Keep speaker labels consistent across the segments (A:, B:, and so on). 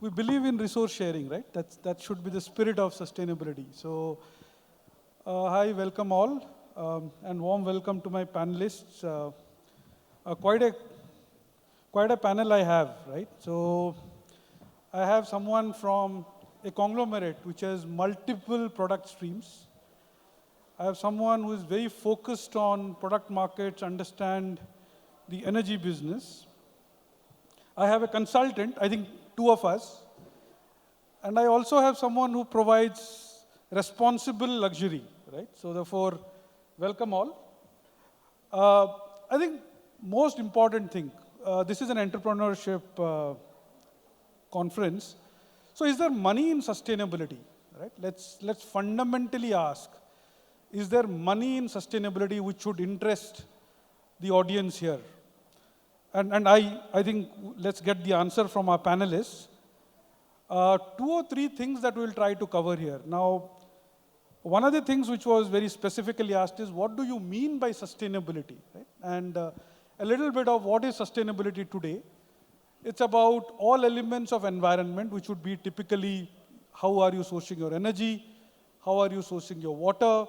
A: we believe in resource sharing, right? That should be the spirit of sustainability. So, hi, welcome all, and warm welcome to my panelists. Quite a panel I have, right? So, I have someone from a conglomerate which has multiple product streams. I have someone who is very focused on product markets, understand the energy business. I have a consultant, I think two of us. And I also have someone who provides responsible luxury, right? So therefore, welcome all. I think most important thing, this is an entrepreneurship conference. So is there money in sustainability, right? Let's fundamentally ask, is there money in sustainability which should interest the audience here? And I think let's get the answer from our panelists. Two or three things that we'll try to cover here. Now, one of the things which was very specifically asked is, what do you mean by sustainability? Right? And a little bit of what is sustainability today. It's about all elements of environment, which would be typically how are you sourcing your energy, how are you sourcing your water,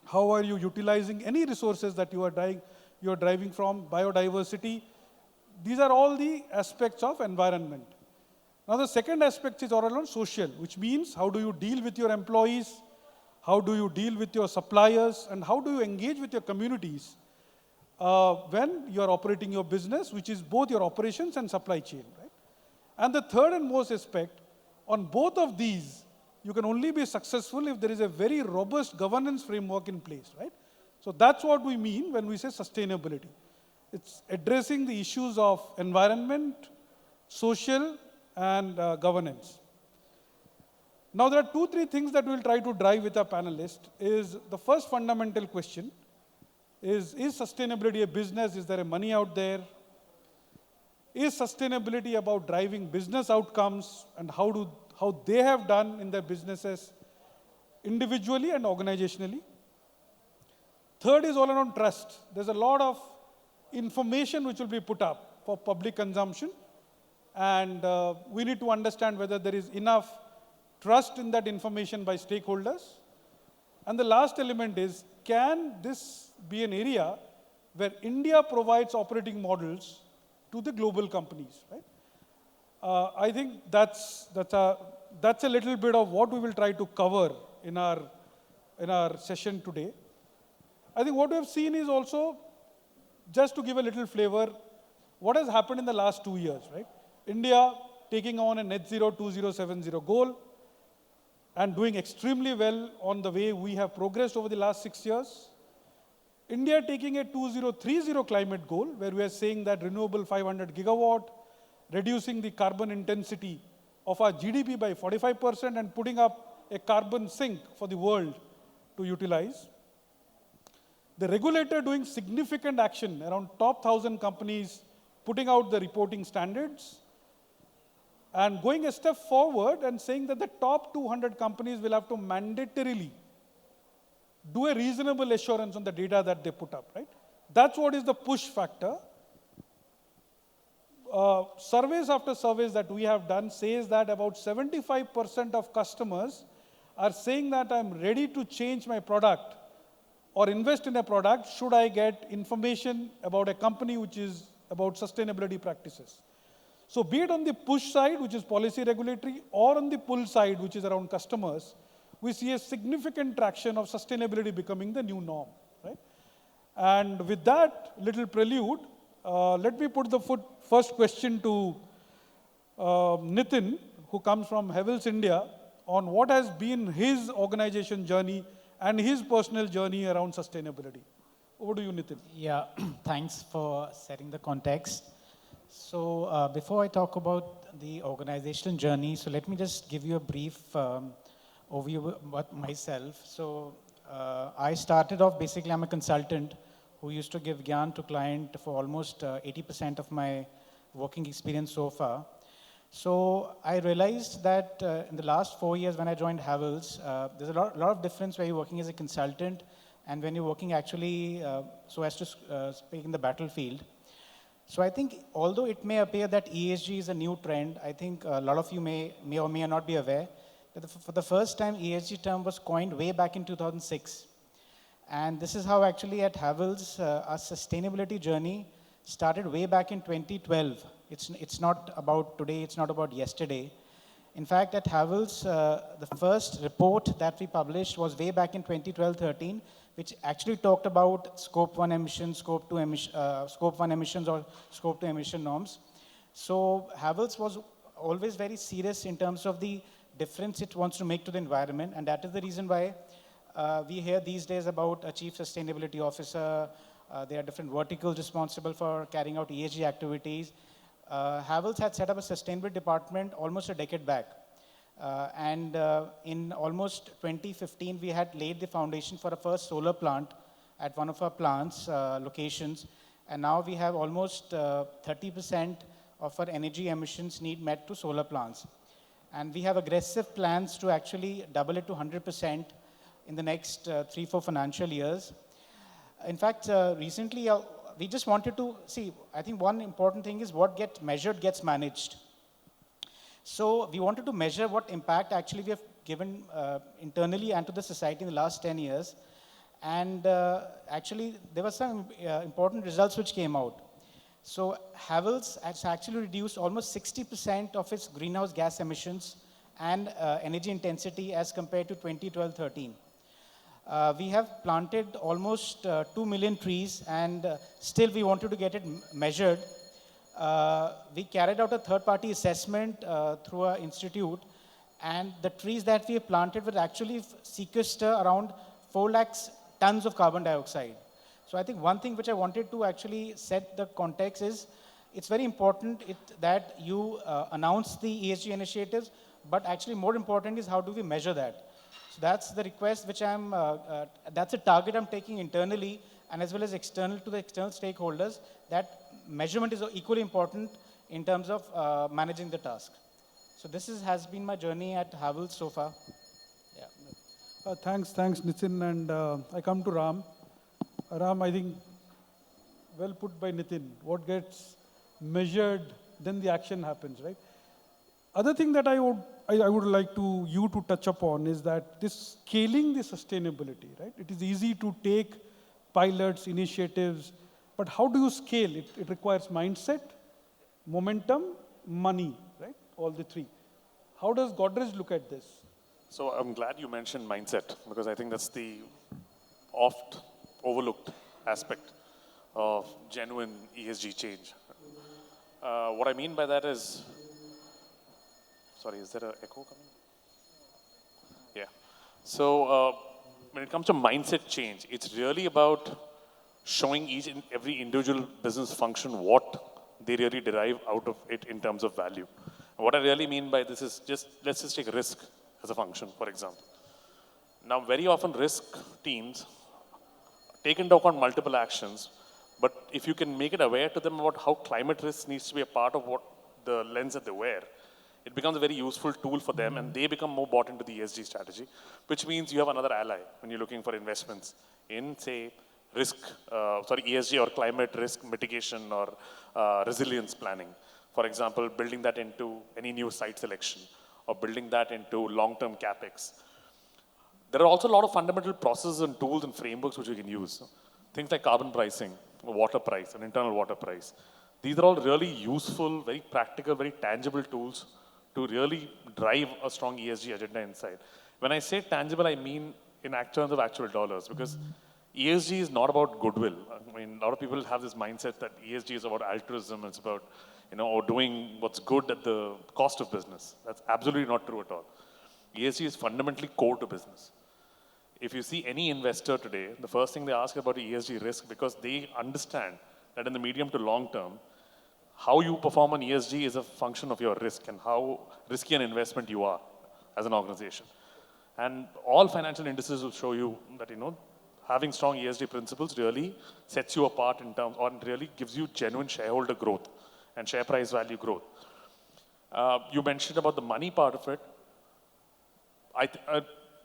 A: how are you utilizing any resources that you are driving from, biodiversity. These are all the aspects of environment. Now the second aspect is all around social, which means how do you deal with your employees, how do you deal with your suppliers, and how do you engage with your communities when you are operating your business, which is both your operations and supply chain, right? And the third and most aspect, on both of these, you can only be successful if there is a very robust governance framework in place, right? So that's what we mean when we say sustainability. It's addressing the issues of environment, social, and governance. Now there are 2-3 things that we'll try to drive with our panelists. Is the first fundamental question is sustainability a business? Is there a money out there? Is sustainability about driving business outcomes, and how they have done in their businesses individually and organizationally? Third is all around trust. There's a lot of information which will be put up for public consumption, and we need to understand whether there is enough trust in that information by stakeholders. And the last element is, can this be an area where India provides operating models to the global companies, right? I think that's a little bit of what we will try to cover in our session today. I think what we have seen is also, just to give a little flavor, what has happened in the last 2 years, right? India taking on a net zero 2070 goal and doing extremely well on the way we have progressed over the last 6 years. India taking a 2030 climate goal, where we are saying that renewable 500 gigawatt, reducing the carbon intensity of our GDP by 45% and putting up a carbon sink for the world to utilize. The regulator doing significant action around top 1,000 companies, putting out the reporting standards, and going a step forward and saying that the top 200 companies will have to mandatorily do a reasonable assurance on the data that they put up, right? That's what is the push factor. Surveys after surveys that we have done says that about 75% of customers are saying that I'm ready to change my product or invest in a product should I get information about a company which is about sustainability practices. So be it on the push side, which is policy regulatory, or on the pull side, which is around customers, we see a significant traction of sustainability becoming the new norm, right? And with that little prelude, let me put the first question to Nitin, who comes from Havells India, on what has been his organization journey and his personal journey around sustainability. Over to you, Nitin.
B: Yeah, thanks for setting the context. So before I talk about the organizational journey, so let me just give you a brief overview about myself. So I started off, basically I'm a consultant who used to give Gyan to client for almost 80% of my working experience so far. So I realized that in the last 4 years when I joined Havells, there's a lot of difference where you're working as a consultant and when you're working actually so as to speak in the battlefield. So I think although it may appear that ESG is a new trend, I think a lot of you may or may not be aware that for the first time ESG term was coined way back in 2006. And this is how actually at Havells, our sustainability journey started way back in 2012. It's not about today, it's not about yesterday. In fact, at Havells, the first report that we published was way back in 2012-13, which actually talked about scope 1 emissions, scope 1 emissions or scope 2 emission norms. So Havells was always very serious in terms of the difference it wants to make to the environment, and that is the reason why we hear these days about a chief sustainability officer. There are different verticals responsible for carrying out ESG activities. Havells had set up a sustainability department almost a decade back. And in almost 2015, we had laid the foundation for a first solar plant at one of our plants, locations. And now we have almost 30% of our energy emissions need met to solar plants. And we have aggressive plans to actually double it to 100% in the next 3-4 financial years. In fact, recently, we just wanted to see, I think one important thing is what gets measured gets managed. So we wanted to measure what impact actually we have given internally and to the society in the last 10 years. And actually, there were some important results which came out. So Havells has actually reduced almost 60% of its greenhouse gas emissions and energy intensity as compared to 2012-13. We have planted almost 2 million trees, and still we wanted to get it measured. We carried out a third-party assessment through our institute, and the trees that we have planted will actually sequester around 4 lakhs tons of carbon dioxide. So I think one thing which I wanted to actually set the context is, it's very important that you announce the ESG initiatives, but actually more important is how do we measure that. So that's the request which that's a target I'm taking internally and as well as external to the external stakeholders, that measurement is equally important in terms of managing the task. So this has been my journey at Havells so far. Yeah.
A: Thanks, Nitin. And I come to Ram. Ram, I think, well put by Nitin. What gets measured, then the action happens, right? Other thing that I would like you to touch upon is that this scaling the sustainability, right? It is easy to take pilots, initiatives, but how do you scale? It requires mindset, momentum, money, right? All the three. How does Godrej look at this?
C: So I'm glad you mentioned mindset, because I think that's the oft overlooked aspect of genuine ESG change. What I mean by that is, sorry, is there an echo coming? Yeah. So when it comes to mindset change, it's really about showing each and every individual business function what they really derive out of it in terms of value. And what I really mean by this is let's just take risk as a function, for example. Now, very often risk teams take into account multiple actions, but if you can make it aware to them about how climate risk needs to be a part of what the lens that they wear, it becomes a very useful tool for them, and they become more bought into the ESG strategy, which means you have another ally when you're looking for investments in, say, ESG or climate risk mitigation or resilience planning. For example, building that into any new site selection or building that into long-term CapEx. There are also a lot of fundamental processes and tools and frameworks which we can use. Things like carbon pricing, water price, and internal water price. These are all really useful, very practical, very tangible tools to really drive a strong ESG agenda inside. When I say tangible, I mean in terms of actual dollars, because ESG is not about goodwill. I mean, a lot of people have this mindset that ESG is about altruism, it's about, or doing what's good at the cost of business. That's absolutely not true at all. ESG is fundamentally core to business. If you see any investor today, the first thing they ask about ESG risk, because they understand that in the medium to long term, how you perform on ESG is a function of your risk and how risky an investment you are as an organization. And all financial indices will show you that, having strong ESG principles really sets you apart in terms, or really gives you genuine shareholder growth and share price value growth. You mentioned about the money part of it.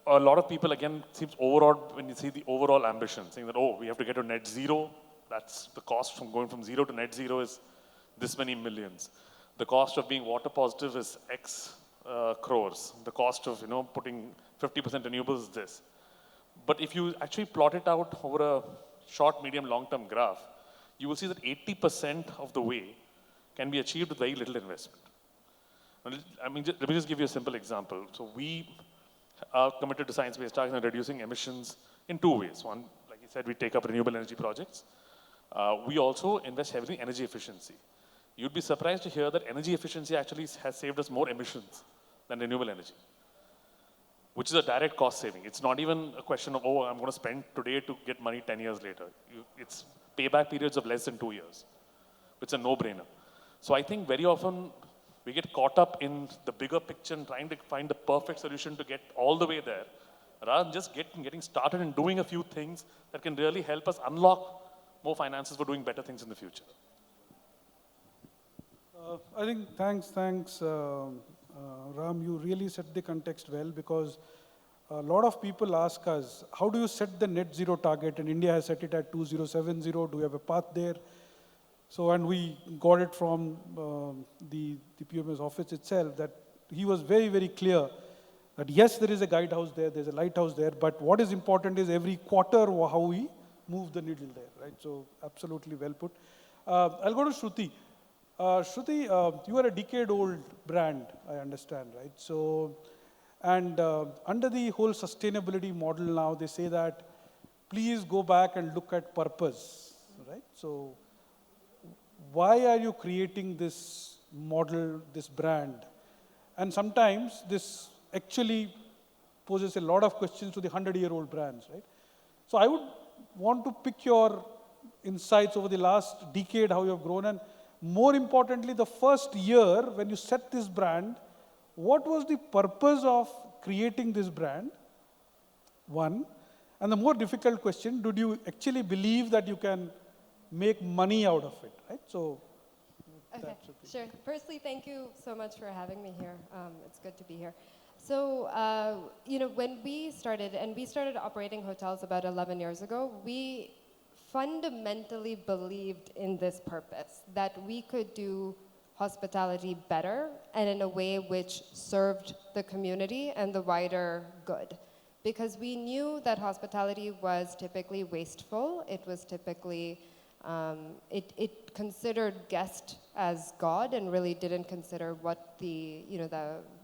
C: A lot of people, again, seems overawed when you see the overall ambition, saying that, we have to get to net zero. That's the cost from going from zero to net zero is this many millions. The cost of being water positive is X crores. The cost of putting 50% renewables is this. But if you actually plot it out over a short, medium, long-term graph, you will see that 80% of the way can be achieved with very little investment. I mean, let me just give you a simple example. So we are committed to science-based targets and reducing emissions in two ways. One, like you said, we take up renewable energy projects. We also invest heavily in energy efficiency. You'd be surprised to hear that energy efficiency actually has saved us more emissions than renewable energy, which is a direct cost saving. It's not even a question of, oh, I'm going to spend today to get money 10 years later. It's payback periods of less than 2 years. It's a no-brainer. So I think very often we get caught up in the bigger picture and trying to find the perfect solution to get all the way there, rather than just getting started and doing a few things that can really help us unlock more finances for doing better things in the future.
A: I think thanks, Ram, you really set the context well, because a lot of people ask us, how do you set the net zero target? And India has set it at 2070. Do you have a path there? So, and we got it from the PM's office itself, that he was very, very clear that yes, there is a guidehouse there, there's a lighthouse there, but what is important is every quarter how we move the needle there, right? So, absolutely well put. I'll go to Shruti. Shruti, you are a decade-old brand, I understand, right? So, and under the whole sustainability model now, they say that please go back and look at purpose, right? So, why are you creating this model, this brand? And sometimes this actually poses a lot of questions to the 100-year-old brands, right? So, I would want to pick your insights over the last decade, how you have grown, and more importantly, the first year when you set this brand, what was the purpose of creating this brand? One. And the more difficult question, did you actually believe that you can make money out of it, right? So,
D: okay, sure. Firstly, thank you so much for having me here. It's good to be here. So, when we started operating hotels about 11 years ago, we fundamentally believed in this purpose, that we could do hospitality better and in a way which served the community and the wider good. Because we knew that hospitality was typically wasteful. It was typically, it considered guest as God and really didn't consider what the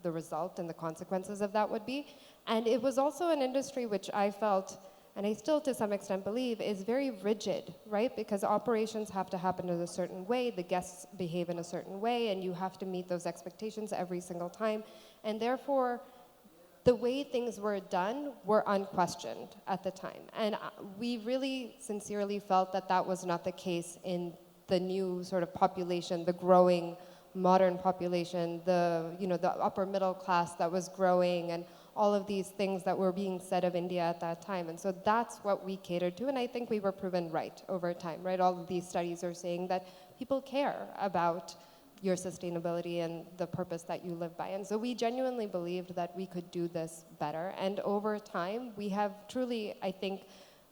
D: result and the consequences of that would be. And it was also an industry which I felt, and I still to some extent believe, is very rigid, right? Because operations have to happen in a certain way, the guests behave in a certain way, and you have to meet those expectations every single time. And therefore, the way things were done were unquestioned at the time. And we really sincerely felt that that was not the case in the new sort of population, the growing modern population, the upper middle class that was growing, and all of these things that were being said of India at that time. And so that's what we catered to, and I think we were proven right over time, right? All of these studies are saying that people care about your sustainability and the purpose that you live by. And so we genuinely believed that we could do this better. And over time, we have truly, I think,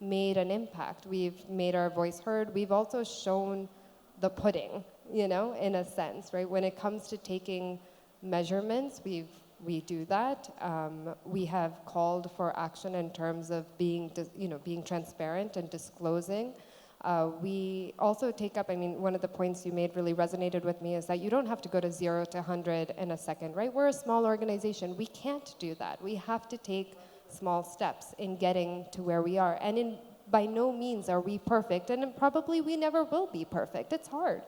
D: made an impact. We've made our voice heard. We've also shown the pudding, in a sense, right? When it comes to taking measurements, we do that. We have called for action in terms of being transparent and disclosing. We also take up, one of the points you made really resonated with me is that you don't have to go to 0 to 100 in a second, right? We're a small organization. We can't do that. We have to take small steps in getting to where we are. And by no means are we perfect, and probably we never will be perfect. It's hard.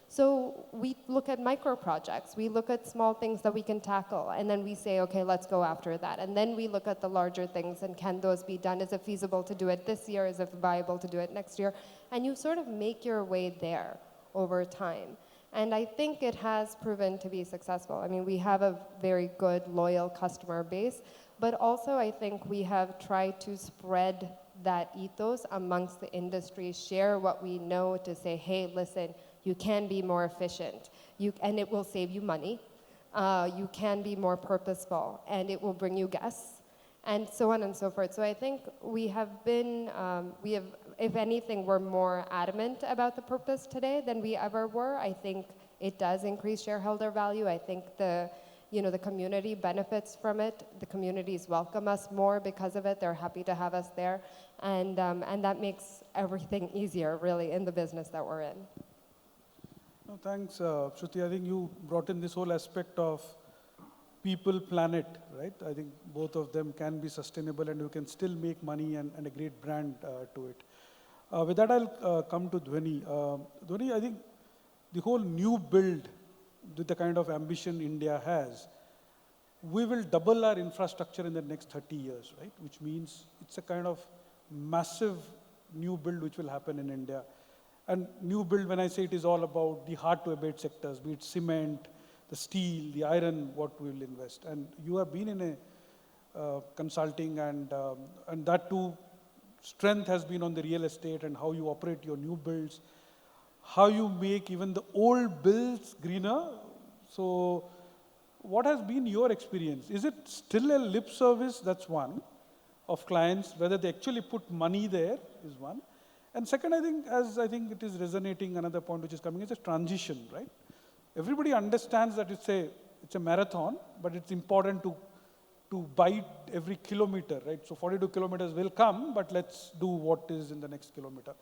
D: So we look at micro projects, we look at small things that we can tackle, and then we say, okay, let's go after that. And then we look at the larger things, and can those be done? Is it feasible to do it this year? Is it viable to do it next year? And you sort of make your way there over time. And I think it has proven to be successful. We have a very good, loyal customer base, but also I think we have tried to spread that ethos amongst the industry, share what we know to say, hey, listen, you can be more efficient, and it will save you money. You can be more purposeful, and it will bring you guests, and so on and so forth. So I think we have been, if anything, we're more adamant about the purpose today than we ever were. I think it does increase shareholder value. I think the community benefits from it. The communities welcome us more because of it. They're happy to have us there. And that makes everything easier, really, in the business that we're in.
A: No, thanks, Shruti. I think you brought in this whole aspect of people, planet, right? I think both of them can be sustainable and you can still make money and a great brand to it. With that, I'll come to Dhwani. Dhwani, I think the whole new build with the kind of ambition India has, we will double our infrastructure in the next 30 years, right? Which means it's a kind of massive new build which will happen in India. And new build, when I say it, is all about the hard to abate sectors, be it cement, the steel, the iron, what we will invest. And you have been in a consulting and that too, strength has been on the real estate and how you operate your new builds, how you make even the old builds greener. So what has been your experience? Is it still a lip service? That's one, of clients, whether they actually put money there is one. And second, I think it is resonating, another point which is coming is a transition, right? Everybody understands that it's a marathon, but it's important to bite every kilometer, right? So 42 kilometers will come, but let's do what is in the next kilometer.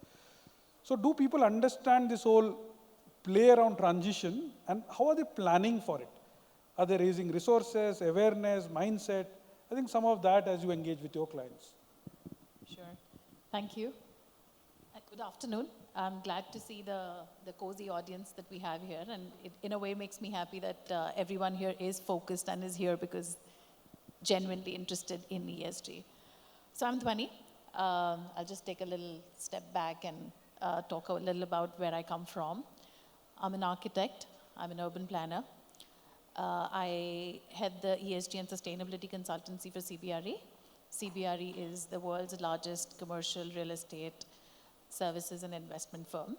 A: So do people understand this whole play around transition and how are they planning for it? Are they raising resources, awareness, mindset? I think some of that as you engage with your clients.
E: Sure. Thank you. Good afternoon. I'm glad to see the cozy audience that we have here, and it in a way makes me happy that everyone here is focused and is here because genuinely interested in ESG. So I'm Dhwani. I'll just take a little step back and talk a little about where I come from. I'm an architect. I'm an urban planner. I head the ESG and sustainability consultancy for CBRE. CBRE is the world's largest commercial real estate services and investment firm.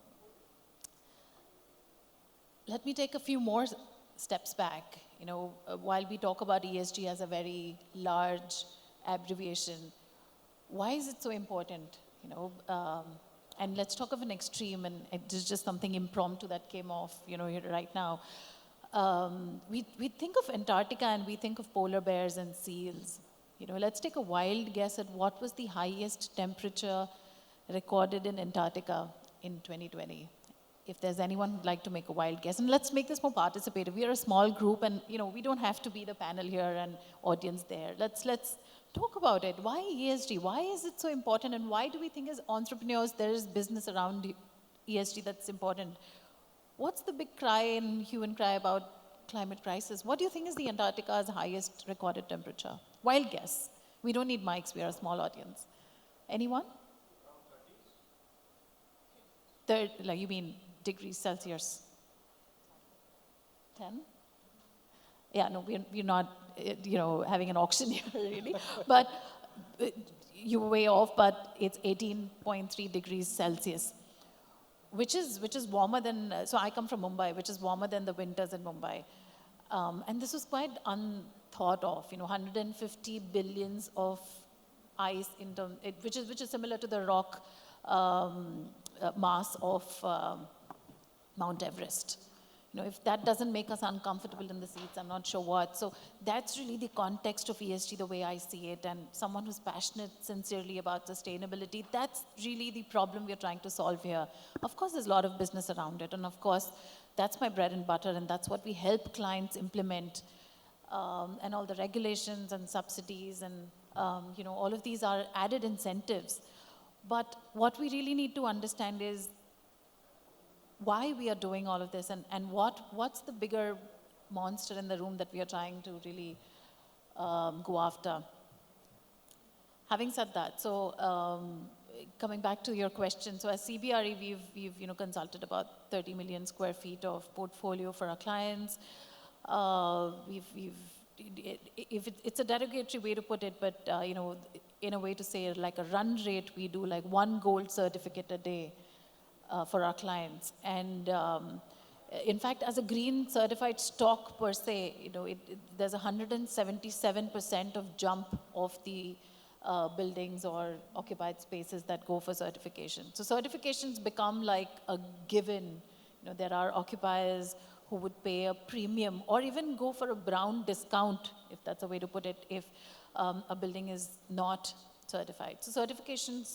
E: Let me take a few more steps back. While we talk about ESG as a very large abbreviation, why is it so important? And let's talk of an extreme, and it is just something impromptu that came off, here right now. We think of Antarctica and we think of polar bears and seals. Let's take a wild guess at what was the highest temperature recorded in Antarctica in 2020. If there's anyone who'd like to make a wild guess, and let's make this more participative. We are a small group, and we don't have to be the panel here and audience there. Let's talk about it. Why ESG? Why is it so important? And why do we think as entrepreneurs there is business around ESG that's important? What's the big cry and hue and cry about climate crisis? What do you think is the Antarctica's highest recorded temperature? Wild guess. We don't need mics. We are a small audience. Anyone? You mean degrees Celsius? 10? Yeah, no, we're not, having an auction here, really. But you were way off, but it's 18.3 degrees Celsius, which is warmer than, so I come from Mumbai, which is warmer than the winters in Mumbai. And this was quite unthought of, 150 billions of ice, which is similar to the rock mass of Mount Everest. If that doesn't make us uncomfortable in the seats, I'm not sure what. So that's really the context of ESG, the way I see it. And someone who's passionate sincerely about sustainability, that's really the problem we're trying to solve here. Of course, there's a lot of business around it. And of course, that's my bread and butter. And that's what we help clients implement. And all the regulations and subsidies and, all of these are added incentives. But what we really need to understand is why we are doing all of this and what's the bigger monster in the room that we are trying to really go after. Having said that, so coming back to your question, so as CBRE, we've consulted about 30 million square feet of portfolio for our clients. It's a derogatory way to put it, but in a way to say like a run rate, we do like 1 gold certificate a day for our clients. And in fact, as a green certified stock per se, there's 177% of jump of the buildings or occupied spaces that go for certification. So certifications become like a given. There are occupiers who would pay a premium or even go for a brown discount, if that's a way to put it, if a building is not certified. So certifications,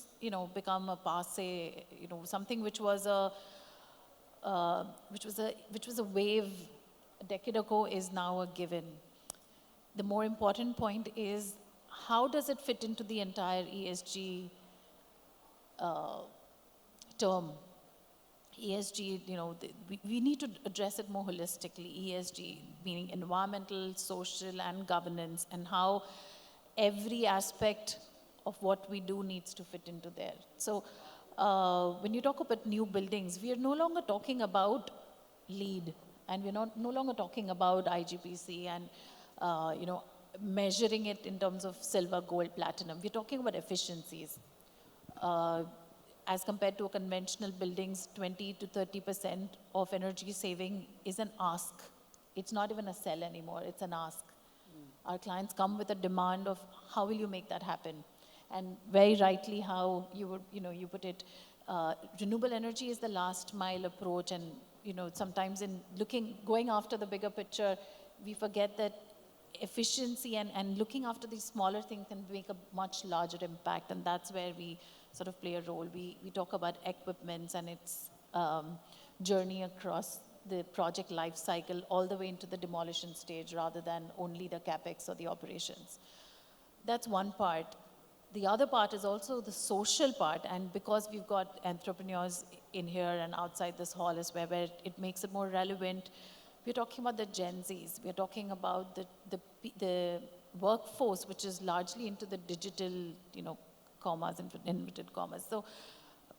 E: become a passe, something which was a wave a decade ago is now a given. The more important point is, how does it fit into the entire ESG term? ESG, we need to address it more holistically. ESG, meaning environmental, social, and governance, and how every aspect of what we do needs to fit into there. So when you talk about new buildings, we are no longer talking about LEED, and we're no longer talking about IGBC and, measuring it in terms of silver, gold, platinum. We're talking about efficiencies. As compared to a conventional buildings, 20 to 30% of energy saving is an ask. It's not even a sell anymore, it's an ask. Our clients come with a demand of how will you make that happen? And very rightly how you put it, renewable energy is the last mile approach, and sometimes in going after the bigger picture, we forget that efficiency and looking after these smaller things can make a much larger impact, and that's where we sort of play a role. We talk about equipments and its journey across the project life cycle all the way into the demolition stage rather than only the capex or the operations. That's one part. The other part is also the social part, and because we've got entrepreneurs in here and outside this hall is where it makes it more relevant. We're talking about the Gen Zs. We're talking about the workforce, which is largely into the digital, commas, inverted commas. So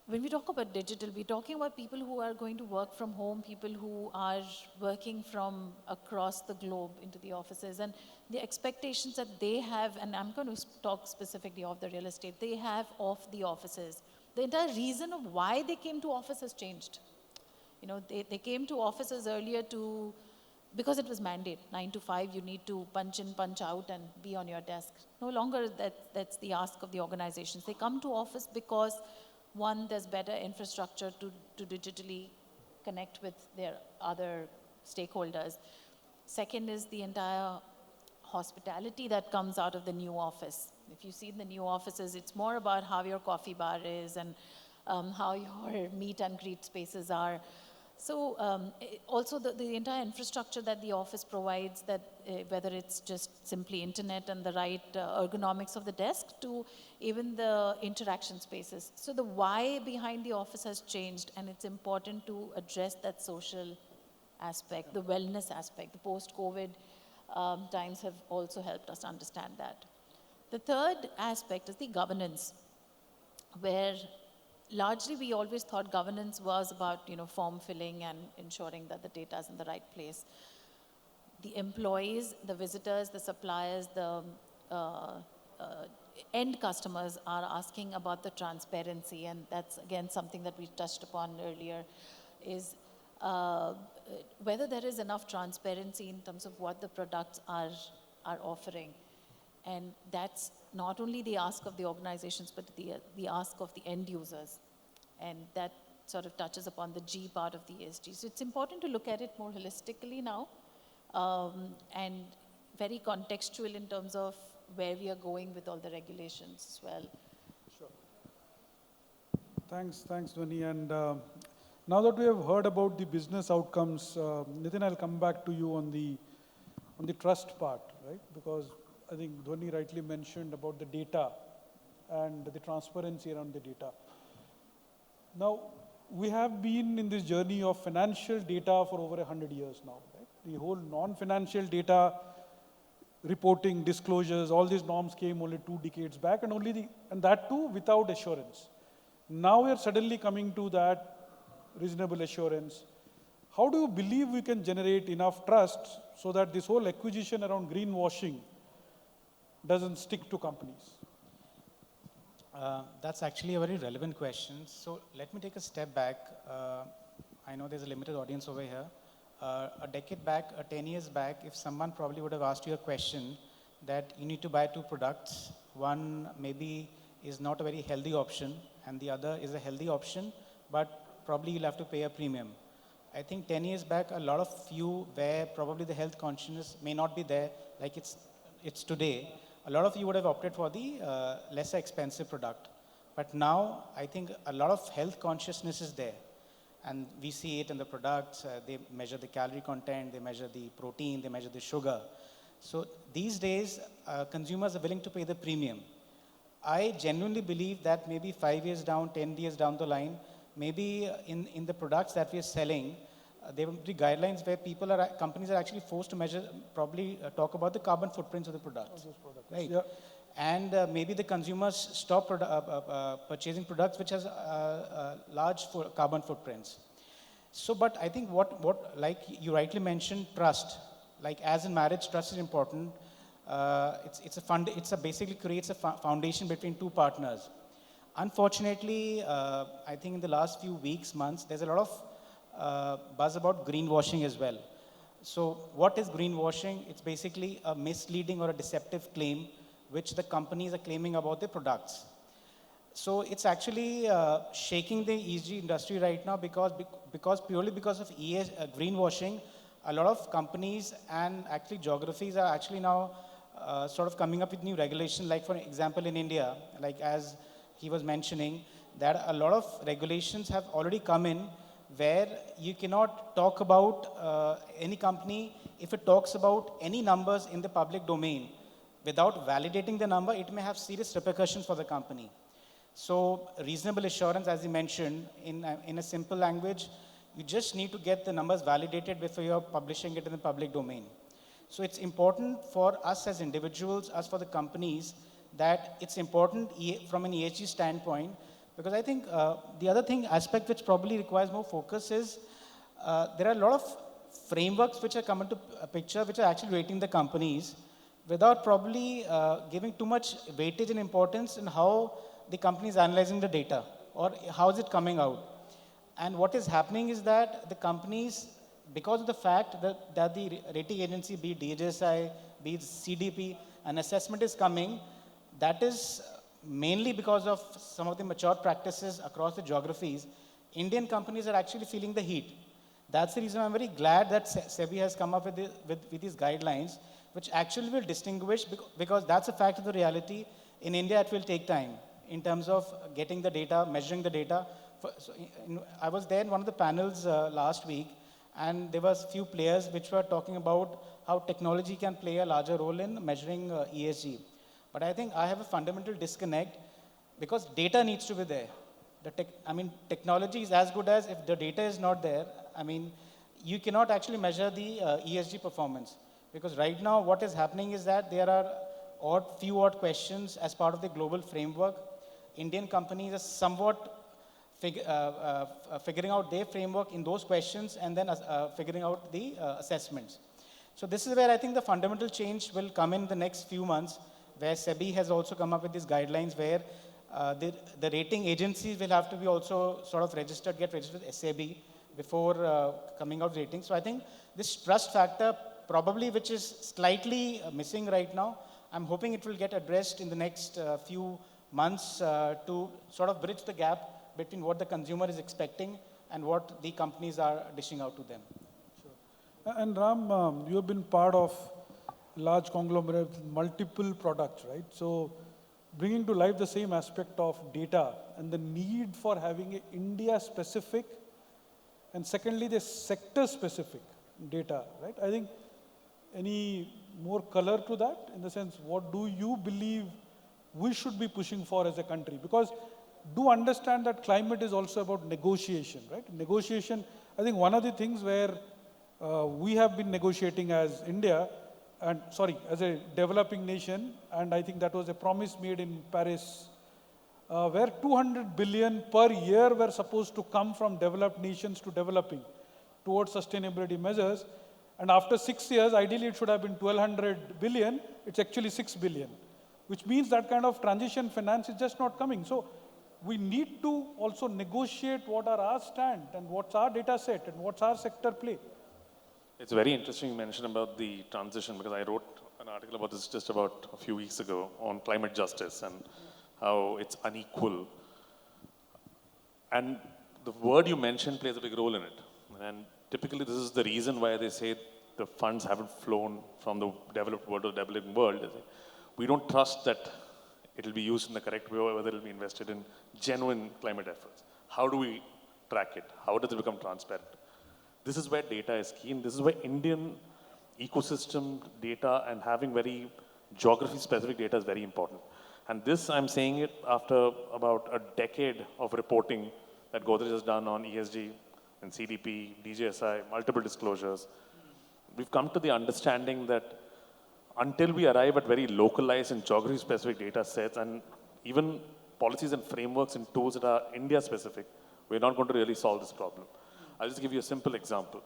E: when we talk about digital, we're talking about people who are going to work from home, people who are working from across the globe into the offices, and the expectations that they have, and I'm going to talk specifically of the real estate, they have of the offices. The entire reason of why they came to office has changed. They came to offices earlier because it was mandate, 9 to 5, you need to punch in, punch out, and be on your desk. No longer that's the ask of the organizations. They come to office because, one, there's better infrastructure to digitally connect with their other stakeholders. Second is the entire hospitality that comes out of the new office. If you see the new offices, it's more about how your coffee bar is and how your meet and greet spaces are. So also the entire infrastructure that the office provides, that whether it's just simply internet and the right ergonomics of the desk to even the interaction spaces. So the why behind the office has changed, and it's important to address that social aspect, the wellness aspect. The post-COVID times have also helped us understand that. The third aspect is the governance, where largely we always thought governance was about form filling and ensuring that the data is in the right place. The employees, the visitors, the suppliers, the end customers are asking about the transparency, and that's again something that we touched upon earlier, is whether there is enough transparency in terms of what the products are offering. And that's not only the ask of the organizations, but the ask of the end users. And that sort of touches upon the G part of the ESG. So it's important to look at it more holistically now, and very contextual in terms of where we are going with all the regulations as well.
A: Sure. Thanks, Dhwani. And now that we have heard about the business outcomes, Nitin, I'll come back to you on the trust part, right? Because I think Dhwani rightly mentioned about the data and the transparency around the data. Now, we have been in this journey of financial data for over 100 years now, right? The whole non-financial data reporting, disclosures, all these norms came only 2 decades back, and that too without assurance. Now we are suddenly coming to that reasonable assurance. How do you believe we can generate enough trust so that this whole acquisition around greenwashing doesn't stick to companies?
B: That's actually a very relevant question. So let me take a step back. I know there's a limited audience over here. A decade back, 10 years back, if someone probably would have asked you a question that you need to buy 2 products, one maybe is not a very healthy option and the other is a healthy option, but probably you'll have to pay a premium. I think 10 years back, a lot of you where probably the health consciousness may not be there like it's today. A lot of you would have opted for the lesser expensive product. But now, I think a lot of health consciousness is there. And we see it in the products. They measure the calorie content, they measure the protein, they measure the sugar. So these days, consumers are willing to pay the premium. I genuinely believe that maybe 5 years down, 10 years down the line, maybe in the products that we are selling, there will be guidelines where companies are actually forced to measure, probably talk about the carbon footprints of the products. Right?
A: Yeah.
B: And maybe the consumers stop purchasing products which has large carbon footprints. So, but I think what like you rightly mentioned, trust. Like as in marriage, trust is important. It's basically creates a foundation between two partners. Unfortunately, I think in the last few weeks, months, there's a lot of buzz about greenwashing as well. So what is greenwashing? It's basically a misleading or a deceptive claim which the companies are claiming about their products. So it's actually shaking the ESG industry right now because purely because of greenwashing, a lot of companies and actually geographies are actually now sort of coming up with new regulation. Like for example, in India, like as he was mentioning, that a lot of regulations have already come in where you cannot talk about any company if it talks about any numbers in the public domain. Without validating the number, it may have serious repercussions for the company. So reasonable assurance, as you mentioned, in a simple language, you just need to get the numbers validated before you're publishing it in the public domain. So it's important for us as individuals, us for the companies, that it's important from an ESG standpoint, because I think the other aspect which probably requires more focus is there are a lot of frameworks which are coming to a picture which are actually rating the companies without probably giving too much weightage and importance in how the company is analyzing the data or how is it coming out. And what is happening is that the companies, because of the fact that the rating agency, be it DJSI, be it CDP, an assessment is coming, that is mainly because of some of the mature practices across the geographies. Indian companies are actually feeling the heat. That's the reason I'm very glad that SEBI has come up with these guidelines, which actually will distinguish, because that's a fact of the reality. In India, it will take time in terms of getting the data, measuring the data. I was there in one of the panels last week, and there was a few players which were talking about how technology can play a larger role in measuring ESG. But I think I have a fundamental disconnect because data needs to be there. Technology is as good as if the data is not there. You cannot actually measure the ESG performance. Because right now what is happening is that there are few odd questions as part of the global framework. Indian companies are somewhat figuring out their framework in those questions and then figuring out the assessments. So this is where I think the fundamental change will come in the next few months, where SEBI has also come up with these guidelines where the rating agencies will have to be also sort of get registered with SEBI before coming out ratings. So I think this trust factor probably which is slightly missing right now, I'm hoping it will get addressed in the next few months to sort of bridge the gap between what the consumer is expecting and what the companies are dishing out to them.
A: Sure. And Ram, you have been part of large conglomerate with multiple products, right? So bringing to life the same aspect of data and the need for having an India-specific and secondly, the sector-specific data, right? I think any more color to that in the sense, what do you believe we should be pushing for as a country? Because do understand that climate is also about negotiation, right? Negotiation, I think one of the things where we have been negotiating as India, as a developing nation, and I think that was a promise made in Paris, where 200 billion per year were supposed to come from developed nations to developing towards sustainability measures. And after 6 years, ideally it should have been 1200 billion, it's actually 6 billion, which means that kind of transition finance is just not coming. So we need to also negotiate what are our stand and what's our data set and what's our sector play.
C: It's very interesting you mentioned about the transition, because I wrote an article about this just about a few weeks ago on climate justice and how it's unequal. And the word you mentioned plays a big role in it. And typically this is the reason why they say the funds haven't flown from the developed world to the developing world. We don't trust that it will be used in the correct way or whether it will be invested in genuine climate efforts. How do we track it? How does it become transparent? This is where data is key, and this is where Indian ecosystem data and having very geography-specific data is very important. And this, I'm saying it after about a decade of reporting that Godrej has done on ESG and CDP, DJSI, multiple disclosures. We've come to the understanding that until we arrive at very localized and geography-specific data sets and even policies and frameworks and tools that are India-specific, we're not going to really solve this problem. I'll just give you a simple example.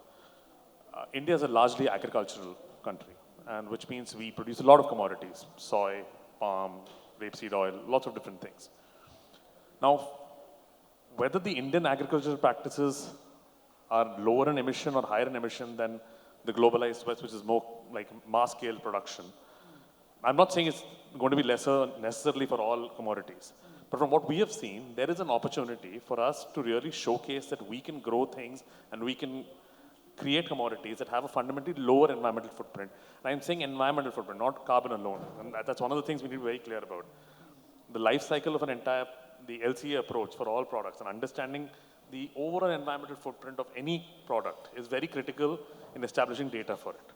C: India is a largely agricultural country, and which means we produce a lot of commodities, soy, palm, rapeseed oil, lots of different things. Now, whether the Indian agricultural practices are lower in emission or higher in emission than the globalized West, which is more like mass scale production, I'm not saying it's going to be lesser necessarily for all commodities. But from what we have seen, there is an opportunity for us to really showcase that we can grow things and we can create commodities that have a fundamentally lower environmental footprint. And I'm saying environmental footprint, not carbon alone. And that's one of the things we need to be very clear about. The life cycle of an entire, the LCA approach for all products and understanding the overall environmental footprint of any product is very critical in establishing data for it.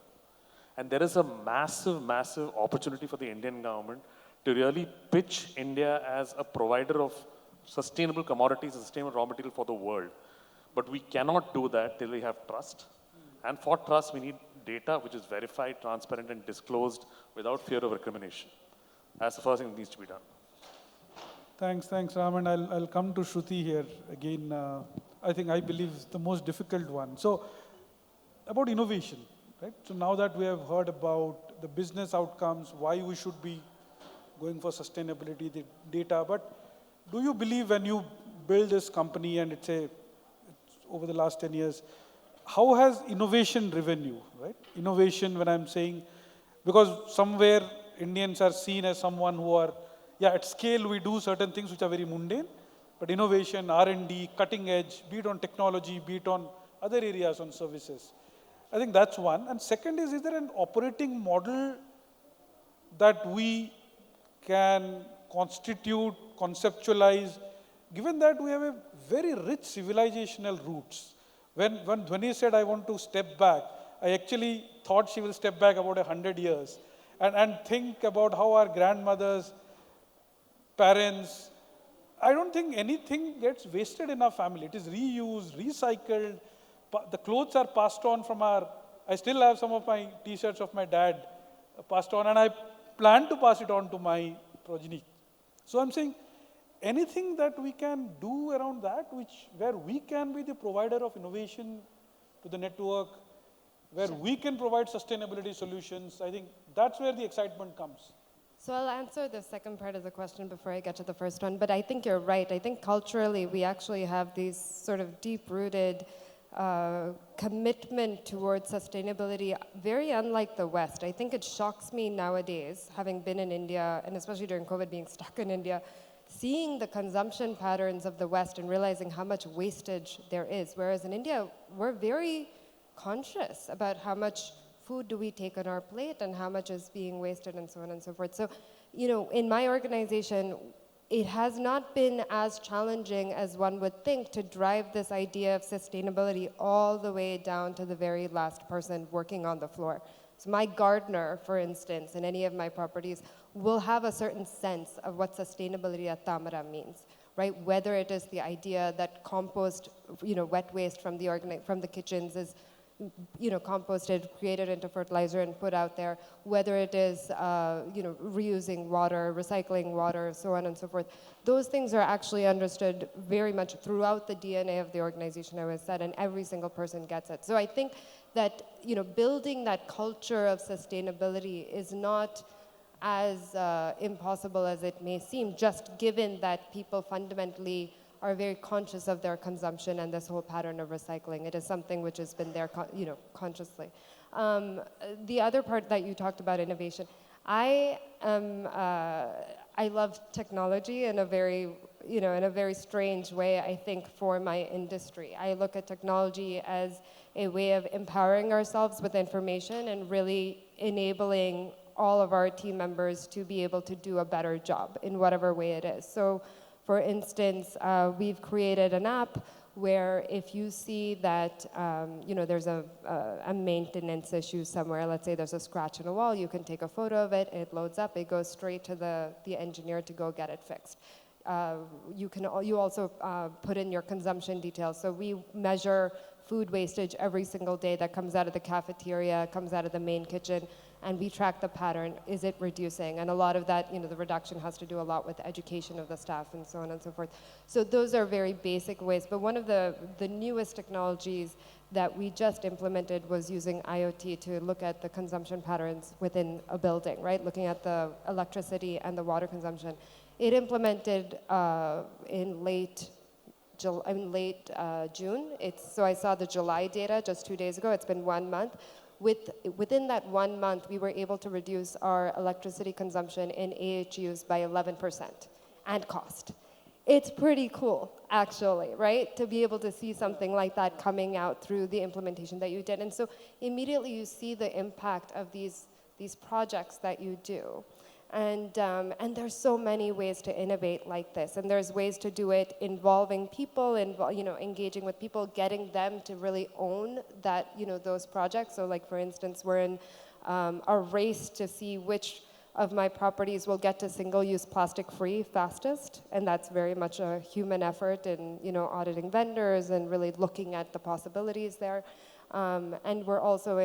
C: And there is a massive, massive opportunity for the Indian government to really pitch India as a provider of sustainable commodities and sustainable raw material for the world. But we cannot do that till we have trust. And for trust, we need data which is verified, transparent, and disclosed without fear of recrimination. That's the first thing that needs to be done.
A: Thanks, Ram, and I'll come to Shruti here again. I believe it's the most difficult one. So, about innovation, right? So now that we have heard about the business outcomes, why we should be going for sustainability, the data, but do you believe when you build this company and it's over the last 10 years, how has innovation driven you, right? Innovation, when I'm saying, because somewhere Indians are seen as someone who are, at scale we do certain things which are very mundane, but innovation, R&D, cutting edge, be it on technology, be it on other areas on services. I think that's one. And second is there an operating model that we can constitute, conceptualize, given that we have a very rich civilizational roots. When Dhwani said, I want to step back, I actually thought she will step back about 100 years and think about how our grandmothers, parents, I don't think anything gets wasted in our family. It is reused, recycled. The clothes are passed on from I still have some of my t-shirts of my dad passed on, and I plan to pass it on to my progeny. So I'm saying, anything that we can do around that, where we can be the provider of innovation to the network, where we can provide sustainability solutions, I think that's where the excitement comes.
D: So I'll answer the second part of the question before I get to the first one, but I think you're right. I think culturally we actually have these sort of deep-rooted commitment towards sustainability, very unlike the West. I think it shocks me nowadays, having been in India, and especially during COVID being stuck in India, seeing the consumption patterns of the West and realizing how much wastage there is. Whereas in India, we're very conscious about how much food do we take on our plate and how much is being wasted and so on and so forth. So, in my organization, it has not been as challenging as one would think to drive this idea of sustainability all the way down to the very last person working on the floor. So my gardener, for instance, in any of my properties, will have a certain sense of what sustainability at Tamara means, right? Whether it is the idea that compost, wet waste from the kitchens is composted, created into fertilizer and put out there, whether it is, reusing water, recycling water, so on and so forth. Those things are actually understood very much throughout the DNA of the organization, I always said, and every single person gets it. So I think that, building that culture of sustainability is not as impossible as it may seem, just given that people fundamentally are very conscious of their consumption and this whole pattern of recycling. It is something which has been there, consciously. The other part that you talked about, innovation, I love technology in a very in a very strange way, I think, for my industry. I look at technology as a way of empowering ourselves with information and really enabling all of our team members to be able to do a better job in whatever way it is. So, for instance, we've created an app where if you see that there's a maintenance issue somewhere, let's say there's a scratch in a wall, you can take a photo of it, it loads up, it goes straight to the engineer to go get it fixed. You also put in your consumption details. So we measure food wastage every single day that comes out of the cafeteria, comes out of the main kitchen, and we track the pattern. Is it reducing? And a lot of that, the reduction has to do a lot with education of the staff and so on and so forth. So those are very basic ways. But one of the newest technologies that we just implemented was using IoT to look at the consumption patterns within a building, right? Looking at the electricity and the water consumption. It implemented in late June. So I saw the July data just 2 days ago. It's been 1 month. Within that 1 month, we were able to reduce our electricity consumption in AHUs by 11% and cost. It's pretty cool, actually, right? To be able to see something like that coming out through the implementation that you did. And so immediately you see the impact of these projects that you do. And there's so many ways to innovate like this, and there's ways to do it involving people, engaging with people, getting them to really own that, those projects. So, like for instance, we're in a race to see which of my properties will get to single-use plastic-free fastest, and that's very much a human effort in, auditing vendors and really looking at the possibilities there. And we're also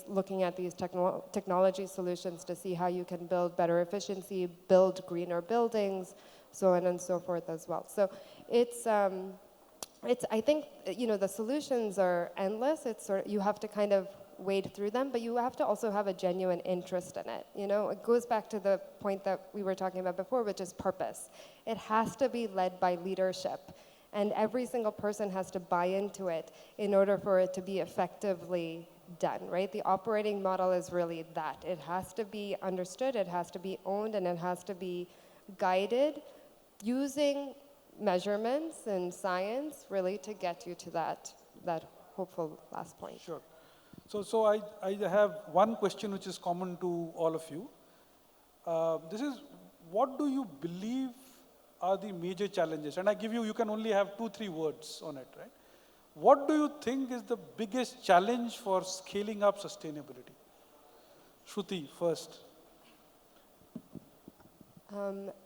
D: looking at these technology solutions to see how you can build better efficiency, build greener buildings, so on and so forth as well. So I think, the solutions are endless. It's you have to kind of wade through them, but you have to also have a genuine interest in it. It goes back to the point that we were talking about before, which is purpose. It has to be led by leadership. And every single person has to buy into it in order for it to be effectively done, right? The operating model is really that. It has to be understood, it has to be owned, and it has to be guided using measurements and science really to get you to that hopeful last point.
A: Sure. So I have one question which is common to all of you. This is, what do you believe are the major challenges? And I give you can only have 2-3 words on it, right? What do you think is the biggest challenge for scaling up sustainability? Shruti, first.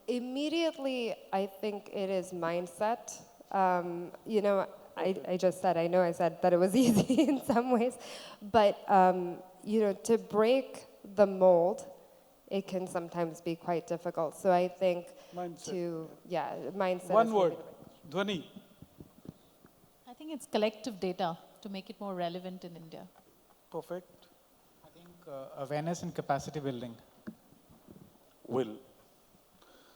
D: Immediately, I think it is mindset. I just said, I said that it was easy in some ways, but to break the mold, it can sometimes be quite difficult. So I think mindset. Mindset.
A: One word, Dhwani.
E: I think it's collective data to make it more relevant in India.
A: Perfect.
B: I think awareness and capacity building.
C: Will.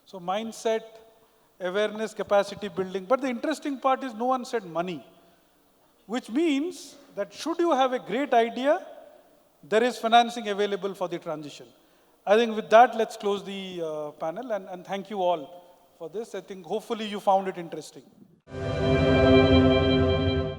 A: So mindset, awareness, capacity building. But the interesting part is no one said money, which means that should you have a great idea, there is financing available for the transition. I think with that, let's close the panel and thank you all for this. I think hopefully you found it interesting.